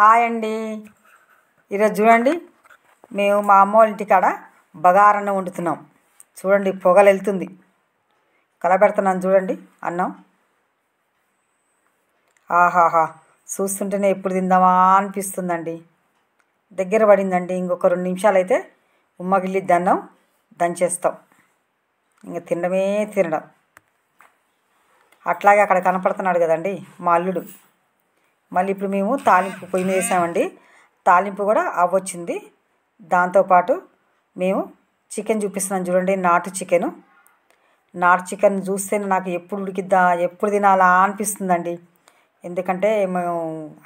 Hi అండి. ఈరోజు చూడండి, మేము మా అమ్మ వాళ్ళ ఇంటికాడ బగారన్నం వండుతున్నాం. చూడండి, పొగలు వెళ్తుంది. కలపెడుతున్నాను చూడండి అన్నం. ఆహాహా, చూస్తుంటేనే ఎప్పుడు తిందామా అనిపిస్తుందండి. దగ్గర పడిందండి. ఇంకొక 2 నిమిషాలు అయితే ఉమ్మగిల్లిద్ది అన్నం. దంచేస్తాం. ఇంకా తినడమే తినడం. అట్లాగే అక్కడ కనపడుతున్నాడు కదండి మా అల్లుడు. మళ్ళీ ఇప్పుడు మేము తాలింపు పొయ్యి మీద వేసామండి. తాలింపు కూడా అవ్వొచ్చింది. దాంతోపాటు మేము చికెన్ చూపిస్తున్నాను చూడండి. నాటు చికెన్ చూస్తేనే నాకు ఎప్పుడు ఉడికిద్దా, ఎప్పుడు తినాలా అనిపిస్తుందండి. ఎందుకంటే మేము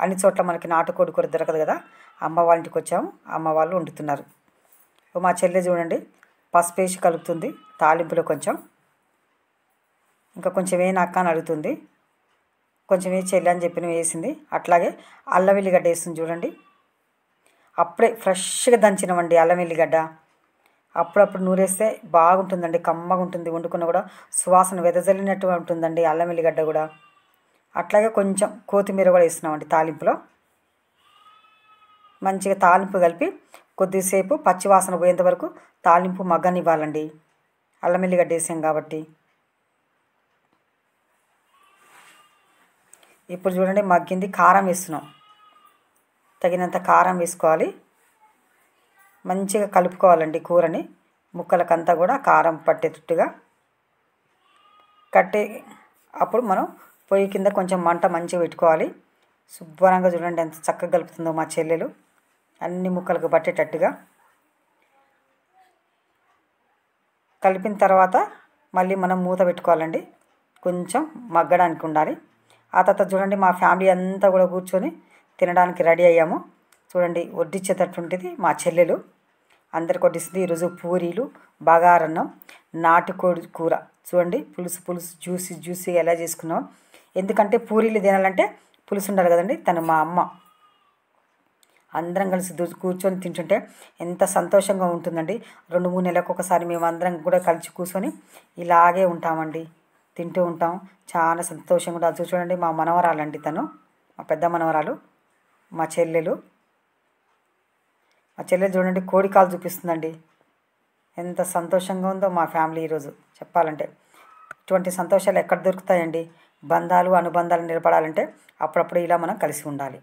అన్ని చోట్ల మనకి నాటుకోడి కూర దొరకదు కదా. అమ్మ వాళ్ళ ఇంటికి వచ్చాము, అమ్మ వాళ్ళు వండుతున్నారు. మా చెల్లె చూడండి, పసుపు వేసి కలుపుతుంది తాలింపులో. ఇంకా కొంచెం అక్క అని అడుగుతుంది. కొంచెం చెల్లి అని చెప్పిన వేసింది. అట్లాగే అల్లం వెల్లిగడ్డ వేస్తుంది చూడండి. అప్పుడే ఫ్రెష్గా దంచినమండి అల్లం వెల్లిగడ్డ. అప్పుడప్పుడు నూరేస్తే బాగుంటుందండి, కమ్మగా ఉంటుంది. వండుకున్న కూడా సువాసన వెదజల్లినట్టు ఉంటుందండి అల్లం వెల్లిగడ్డ కూడా. అట్లాగే కొంచెం కొత్తిమీర కూడా వేస్తున్నామండి తాలింపులో. మంచిగా తాలింపు కలిపి కొద్దిసేపు పచ్చివాసన పోయేంత వరకు తాలింపు మగ్గనివ్వాలండి, అల్లం వెల్లిగడ్డ వేసాం కాబట్టి. ఇప్పుడు చూడండి మగ్గింది. కారం వేస్తున్నాం. తగినంత కారం వేసుకోవాలి. మంచిగా కలుపుకోవాలండి కూరని. ముక్కలకంతా కూడా కారం పట్టేటట్టుగా అప్పుడు మనం పొయ్యి కింద కొంచెం మంట మంచిగా పెట్టుకోవాలి. శుభ్రంగా చూడండి ఎంత చక్కగా కలుపుతుందో మా చెల్లెలు. అన్ని ముక్కలకు పట్టేటట్టుగా కలిపిన తర్వాత మళ్ళీ మనం మూత పెట్టుకోవాలండి. కొంచెం మగ్గడానికి ఉండాలి. ఆ తర్వాత చూడండి మా ఫ్యామిలీ అంతా కూడా కూర్చొని తినడానికి రెడీ అయ్యాము. చూడండి, వడ్డించేటట్టుంటుంది మా చెల్లెలు. అందరికి వడ్డిస్తుంది. ఈరోజు పూరీలు, బగారన్నం, నాటుకోడి కూర. చూడండి, పులుసు జ్యూసీగా ఎలా చేసుకున్నాం. ఎందుకంటే పూరీలు తినాలంటే పులుసు ఉండాలి కదండి. తను మా అమ్మ. అందరం కలిసి కూర్చొని తింటుంటే ఎంత సంతోషంగా ఉంటుందండి. 2-3 నెలలకు ఒకసారి మేము అందరం కూడా కలిసి కూర్చొని ఇలాగే ఉంటామండి, తింటూ ఉంటాం. చాలా సంతోషంగా ఉంటుంది. చూడండి, మా మనవరాలండి తను, మా పెద్ద మనవరాలు, మా చెల్లెలు చూడండి కోడికాలు చూపిస్తుందండి. ఎంత సంతోషంగా ఉందో మా ఫ్యామిలీ ఈరోజు చెప్పాలంటే. ఇటువంటి సంతోషాలు ఎక్కడ దొరుకుతాయండి? బంధాలు అనుబంధాలు నిలబడాలంటే అప్పుడప్పుడు ఇలా మనం కలిసి ఉండాలి.